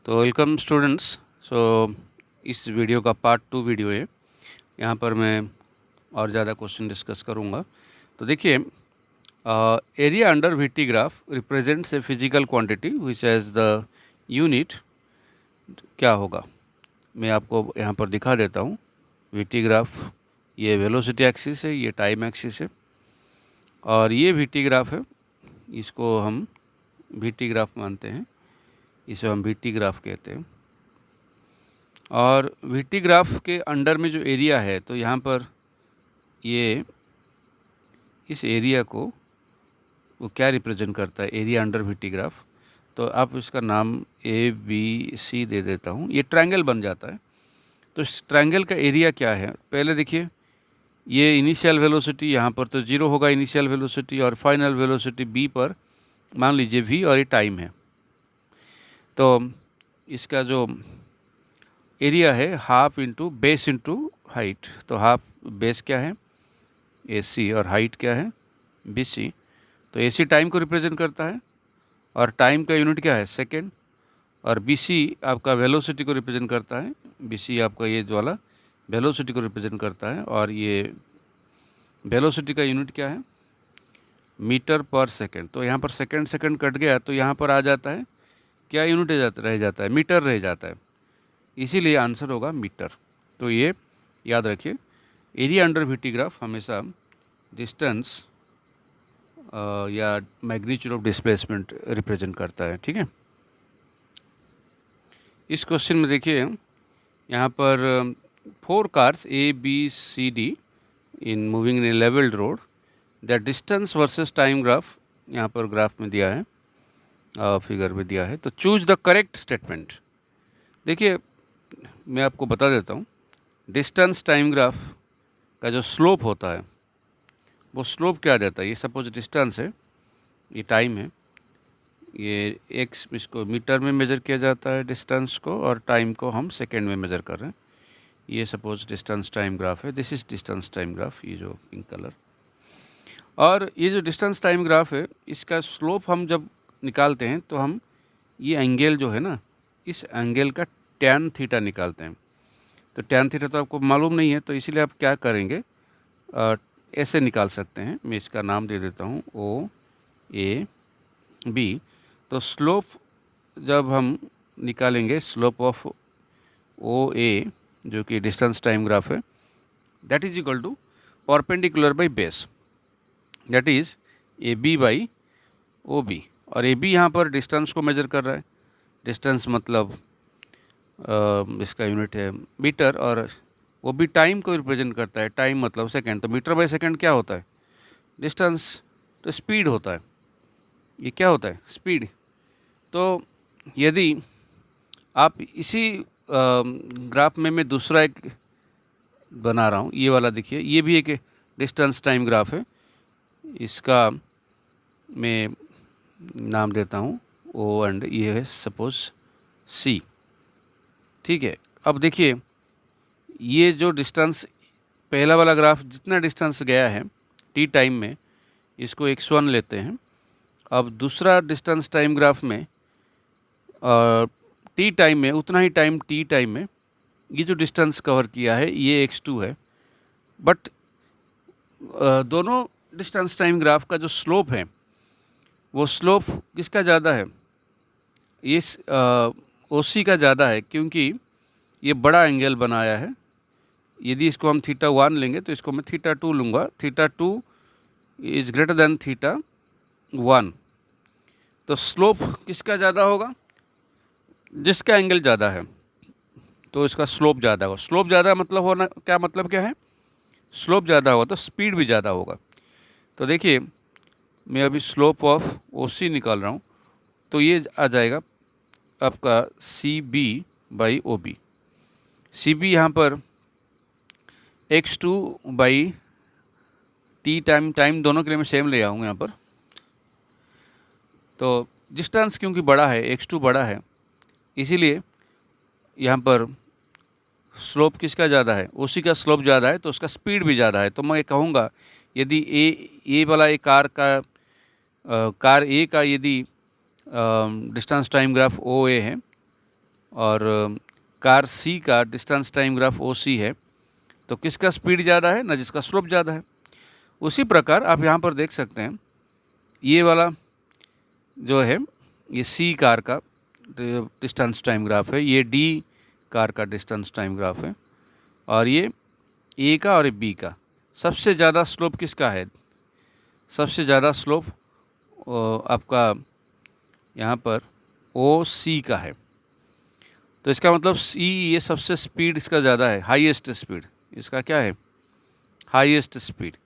तो welcome students. सो इस video का पार्ट 2 वीडियो है। यहाँ पर मैं और ज़्यादा क्वेश्चन डिस्कस करूँगा। तो देखिए, area under VT graph represents a physical quantity which has the unit. क्या होगा, मैं आपको यहाँ पर दिखा देता हूँ। वीटी ग्राफ, ये वेलोसिटी एक्सिस है, ये टाइम एक्सिस है, और ये वीटी ग्राफ है। इसको हम वीटी ग्राफ मानते हैं, इसे हम वीटी ग्राफ कहते हैं। और वीटी ग्राफ के अंडर में जो एरिया है, तो यहाँ पर ये इस एरिया को वो क्या रिप्रेजेंट करता है, एरिया अंडर वीटी ग्राफ। तो आप इसका नाम ABC दे देता हूँ। ये ट्रायंगल बन जाता है। तो इस ट्रायंगल का एरिया क्या है, पहले देखिए, ये इनिशियल वेलोसिटी यहाँ पर तो 0 होगा इनिशियल वेलोसिटी, और फाइनल वेलोसिटी b पर मान लीजिए v, और ये टाइम है। तो इसका जो एरिया है half into base into height. तो हाफ बेस क्या है AC, और हाइट क्या है BC। तो AC टाइम को रिप्रेजेंट करता है, और टाइम का यूनिट क्या है सेकेंड, और BC आपका वेलोसिटी को रिप्रेजेंट करता है। BC आपका ये वाला वेलोसिटी को रिप्रेजेंट करता है, और ये वेलोसिटी का यूनिट क्या है मीटर पर सेकेंड। तो यहाँ पर सेकेंड सेकेंड कट गया, तो यहाँ पर आ जाता है क्या यूनिट रह जाता है, मीटर रह जाता है। इसीलिए आंसर होगा मीटर। तो ये याद रखिए, एरिया अंडर वीटी ग्राफ हमेशा डिस्टेंस या मैग्नीट्यूड ऑफ डिस्प्लेसमेंट रिप्रेजेंट करता है। ठीक है। इस क्वेश्चन में देखिए, यहाँ पर 4 cars ABCD in moving in a levelled road, the distance versus time graph यहाँ पर ग्राफ में दिया है, फिगर में दिया है। तो चूज द करेक्ट स्टेटमेंट। देखिए, मैं आपको बता देता हूँ, डिस्टेंस टाइम ग्राफ का जो स्लोप होता है, वो स्लोप क्या देता है। ये सपोज डिस्टेंस है, ये टाइम है, ये एक्स, इसको मीटर में मेज़र किया जाता है डिस्टेंस को, और टाइम को हम सेकेंड में मेज़र कर रहे हैं। ये सपोज डिस्टेंस टाइम ग्राफ है, this is distance time graph, ये जो पिंक कलर। और ये जो डिस्टेंस टाइम ग्राफ है, इसका स्लोप हम जब निकालते हैं, तो हम ये एंगल जो है ना, इस एंगल का टैन थीटा निकालते हैं। तो टैन थीटा तो आपको मालूम नहीं है, तो इसीलिए आप क्या करेंगे, ऐसे निकाल सकते हैं। मैं इसका नाम दे देता हूँ OAB। तो स्लोप जब हम निकालेंगे, स्लोप ऑफ OA जो कि डिस्टेंस टाइम ग्राफ है, that is equal to perpendicular by base, that is AB by OB। और AB यहाँ पर डिस्टेंस को मेजर कर रहा है। डिस्टेंस मतलब इसका यूनिट है मीटर, और वो भी टाइम को रिप्रेजेंट करता है। टाइम मतलब सेकंड। तो मीटर बाय सेकंड क्या होता है, डिस्टेंस। तो स्पीड होता है, ये क्या होता है, स्पीड। तो यदि आप इसी ग्राफ में मैं दूसरा एक बना रहा हूँ, ये वाला देखिए, ये भी एक डिस्टेंस टाइम ग्राफ है। इसका मैं नाम देता हूँ O, एंड ये है सपोज C। ठीक है। अब देखिए, ये जो डिस्टेंस, पहला वाला ग्राफ जितना डिस्टेंस गया है T टाइम में, इसको x1 लेते हैं। अब दूसरा डिस्टेंस टाइम ग्राफ में T टाइम में उतना ही टाइम T टाइम में ये जो डिस्टेंस कवर किया है, ये x2 है। बट दोनों डिस्टेंस टाइम ग्राफ का जो स्लोप है, वो स्लोप किसका ज़्यादा है, ये OC का ज़्यादा है, क्योंकि ये बड़ा एंगल बनाया है। यदि इसको हम θ1 लेंगे, तो इसको मैं θ2 लूँगा। θ2 इज़ ग्रेटर देन θ1। तो स्लोप किसका ज़्यादा होगा, जिसका एंगल ज़्यादा है, तो इसका स्लोप ज़्यादा होगा। स्लोप ज़्यादा मतलब होना क्या, मतलब क्या है, स्लोप ज़्यादा होगा तो स्पीड भी ज़्यादा होगा। तो देखिए, मैं अभी स्लोप ऑफ OC निकाल रहा हूँ, तो ये आ जाएगा आपका CB बाई OB। CB यहाँ पर x2 बाई T टाइम दोनों के लिए मैं सेम ले आऊँगा यहाँ पर। तो डिस्टेंस क्योंकि बड़ा है, x2 बड़ा है, इसीलिए यहाँ पर स्लोप किसका ज़्यादा है, OC का स्लोप ज़्यादा है, तो उसका स्पीड भी ज़्यादा है। तो मैं कहूँगा, यदि ए वाला एक कार A का यदि डिस्टेंस टाइम ग्राफ OA है, और कार सी का डिस्टेंस टाइम ग्राफ ओ सी है, तो किसका स्पीड ज़्यादा है ना, जिसका स्लोप ज़्यादा है। उसी प्रकार आप यहाँ पर देख सकते हैं, ये वाला जो है ये सी कार का डिस्टेंस टाइम ग्राफ है, ये डी कार का डिस्टेंस टाइम ग्राफ है, और ये ए का और बी का। सबसे ज़्यादा स्लोप किसका है? सबसे ज़्यादा स्लोप आपका यहाँ पर ओ सी का है। तो इसका मतलब सी, ये सबसे स्पीड इसका ज़्यादा है, हाईएस्ट स्पीड इसका क्या है, हाईएस्ट स्पीड।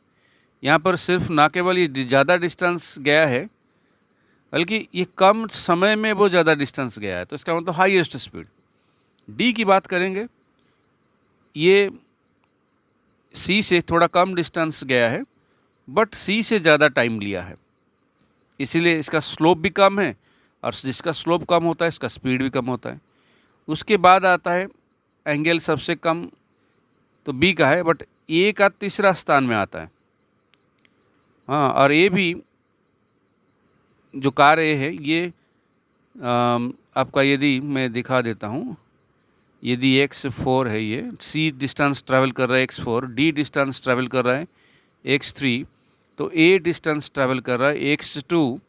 यहाँ पर सिर्फ ना केवल ये ज़्यादा डिस्टेंस गया है, बल्कि ये कम समय में वो ज़्यादा डिस्टेंस गया है, तो इसका मतलब हाईएस्ट स्पीड। डी की बात करेंगे, ये सी से थोड़ा कम डिस्टेंस गया है, बट सी से ज़्यादा टाइम लिया है, इसीलिए इसका स्लोप भी कम है, और जिसका स्लोप कम होता है इसका स्पीड भी कम होता है। उसके बाद आता है एंगल सबसे कम, तो बी का है, बट ए का तीसरा स्थान में आता है। हाँ, और ए भी जो कार ए है, ये आपका यदि मैं दिखा देता हूँ, यदि x4 है, ये c डिस्टेंस ट्रैवल कर रहा है x4, d डिस्टेंस ट्रैवल कर रहा है x3, तो a डिस्टेंस ट्रैवल कर रहा है x2,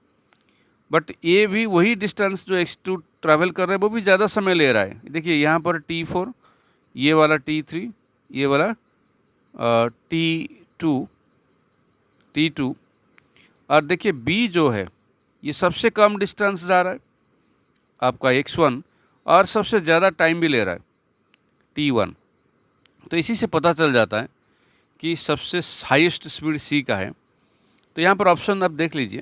बट a भी वही डिस्टेंस जो x2 ट्रैवल कर रहा है वो भी ज़्यादा समय ले रहा है। देखिए यहाँ पर t4, ये वाला t3, ये वाला t2, और देखिए b जो है ये सबसे कम डिस्टेंस जा रहा है आपका x1, और सबसे ज़्यादा टाइम भी ले रहा है t1। तो इसी से पता चल जाता है कि सबसे हाईएस्ट स्पीड c का है। तो यहाँ पर ऑप्शन आप देख लीजिए,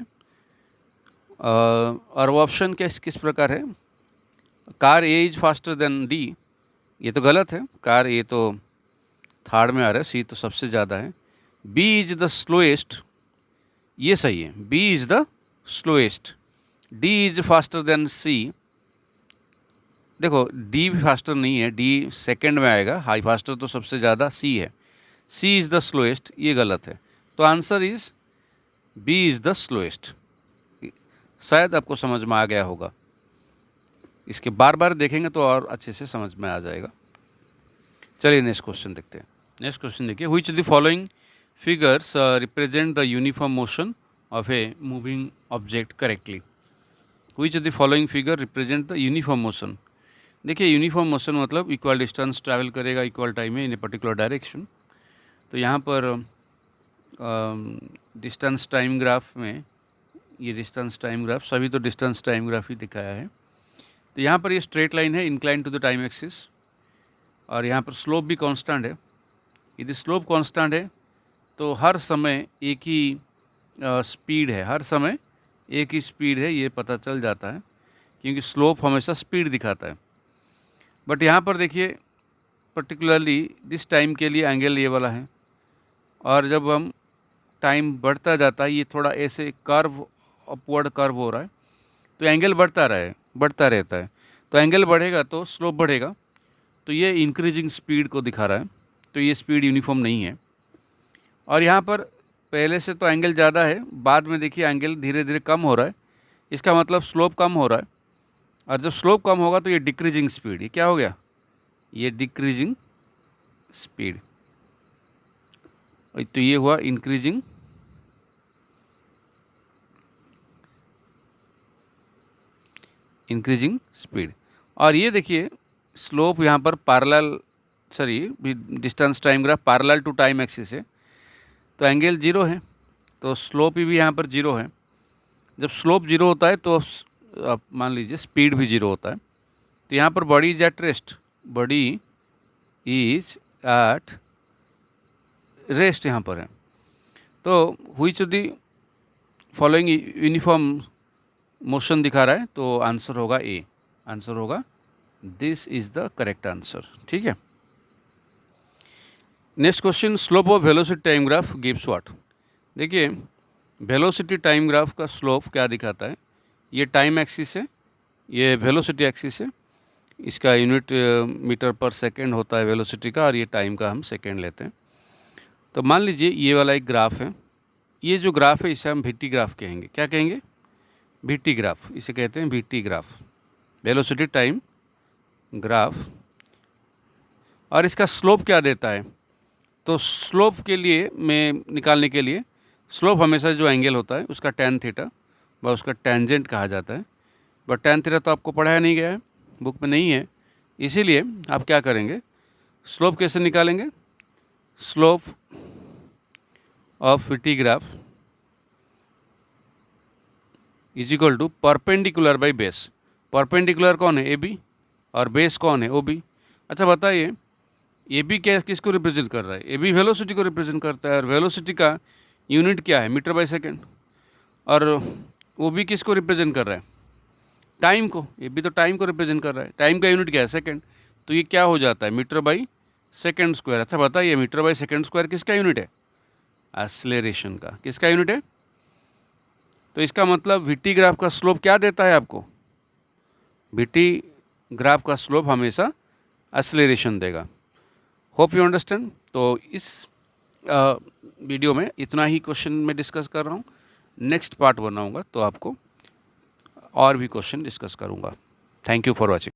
और वो ऑप्शन किस प्रकार है, car A is faster then D, ये तो गलत है, कार ए तो थर्ड में आ रहा है, सी तो सबसे ज़्यादा है। बी इज द स्लोएस्ट, ये सही है, B is the slowest. D is faster than C, देखो डी भी फास्टर नहीं है, डी सेकंड में आएगा, हाई फास्टर तो सबसे ज़्यादा सी है, सी इज़ द स्लोएस्ट, ये गलत है। तो answer is B is the slowest. शायद आपको समझ में आ गया होगा, इसके बार बार देखेंगे तो और अच्छे से समझ में आ जाएगा। चलिए नेक्स्ट क्वेश्चन देखते हैं। नेक्स्ट क्वेश्चन देखिए, which the following figures represent the uniform motion of a moving object correctly. Which the following figure represent the uniform motion. देखिए यूनिफॉर्म मोशन मतलब इक्वल डिस्टेंस ट्रैवल करेगा इक्वल टाइम में इन a particular direction. तो यहाँ पर distance time graph में, ये distance time graph, सभी तो डिस्टेंस टाइम ग्राफ ही दिखाया है। तो यहाँ पर ये स्ट्रेट लाइन है incline to the time axis, और यहाँ पर स्लोप भी कांस्टेंट है। यदि स्लोप कांस्टेंट है तो हर समय एक ही स्पीड है, हर समय एक ही स्पीड है, ये पता चल जाता है, क्योंकि स्लोप हमेशा स्पीड दिखाता है। बट यहाँ पर देखिए पर्टिकुलरली दिस टाइम के लिए एंगल ये वाला है, और जब हम टाइम बढ़ता जाता है, ये थोड़ा ऐसे कर्व, अपवर्ड कर्व हो रहा है, तो एंगल बढ़ता रहता है। तो एंगल बढ़ेगा तो स्लोप बढ़ेगा, तो ये इंक्रीजिंग स्पीड को दिखा रहा है, तो ये स्पीड यूनिफॉर्म नहीं है। और यहाँ पर पहले से तो एंगल ज़्यादा है, बाद में देखिए एंगल धीरे धीरे कम हो रहा है, इसका मतलब स्लोप कम हो रहा है, और जब स्लोप कम होगा तो ये डिक्रीजिंग स्पीड, ये क्या हो गया, ये डिक्रीजिंग स्पीड, तो ये हुआ इंक्रीजिंग स्पीड। और ये देखिए स्लोप यहाँ पर parallel, distance time graph parallel to time axis है, तो एंगल जीरो है, तो स्लोप भी यहाँ पर जीरो है। जब स्लोप जीरो होता है तो आप मान लीजिए स्पीड भी जीरो होता है। तो यहाँ पर body is at rest, body is at rest यहाँ पर है। तो which of the following uniform motion दिखा रहा है, तो आंसर होगा ए, आंसर होगा this is the correct answer. ठीक है, next question, slope of velocity time graph gives what. देखिए वेलोसिटी टाइम ग्राफ का स्लोप क्या दिखाता है, ये टाइम एक्सिस है, ये वेलोसिटी एक्सिस है, इसका यूनिट मीटर पर सेकेंड होता है वेलोसिटी का, और ये टाइम का हम सेकेंड लेते हैं। तो मान लीजिए ये वाला एक ग्राफ है, ये जो ग्राफ है इसे हम VT ग्राफ कहेंगे। क्या कहेंगे, VT ग्राफ, इसे कहते हैं VT graph, velocity time graph और इसका स्लोप क्या देता है। तो स्लोप के लिए में निकालने के लिए स्लोप हमेशा जो एंगल होता है उसका tan थीटा व उसका टेंजेंट कहा जाता है। बट tan थीटा तो आपको पढ़ाया नहीं गया है, बुक में नहीं है, इसीलिए आप क्या करेंगे, स्लोप कैसे निकालेंगे, slope of VT graph is equal to perpendicular by base. Perpendicular कौन है, AB, और बेस कौन है, OB। अच्छा बताइए, AB क्या किसको रिप्रेजेंट कर रहा है, AB वेलोसिटी को रिप्रेजेंट करता है, और वेलोसिटी का यूनिट क्या है, मीटर बाई सेकेंड, और OB किसको रिप्रेजेंट कर रहा है, टाइम को। AB तो टाइम को रिप्रेजेंट कर रहा है, टाइम का यूनिट क्या है, सेकेंड। तो ये क्या हो जाता है, मीटर बाई सेकेंड स्क्वायर। अच्छा बताइए, मीटर बाई सेकेंड स्क्वायर किसका यूनिट है, एक्सेलरेशन का। किसका यूनिट है, तो इसका मतलब VT ग्राफ का स्लोप क्या देता है आपको, VT ग्राफ का स्लोप हमेशा एक्सेलरेशन देगा। Hope you understand. तो इस वीडियो में इतना ही क्वेश्चन मैं डिस्कस कर रहा हूँ। नेक्स्ट पार्ट बनाऊँगा तो आपको और भी क्वेश्चन डिस्कस करूँगा। Thank you for watching.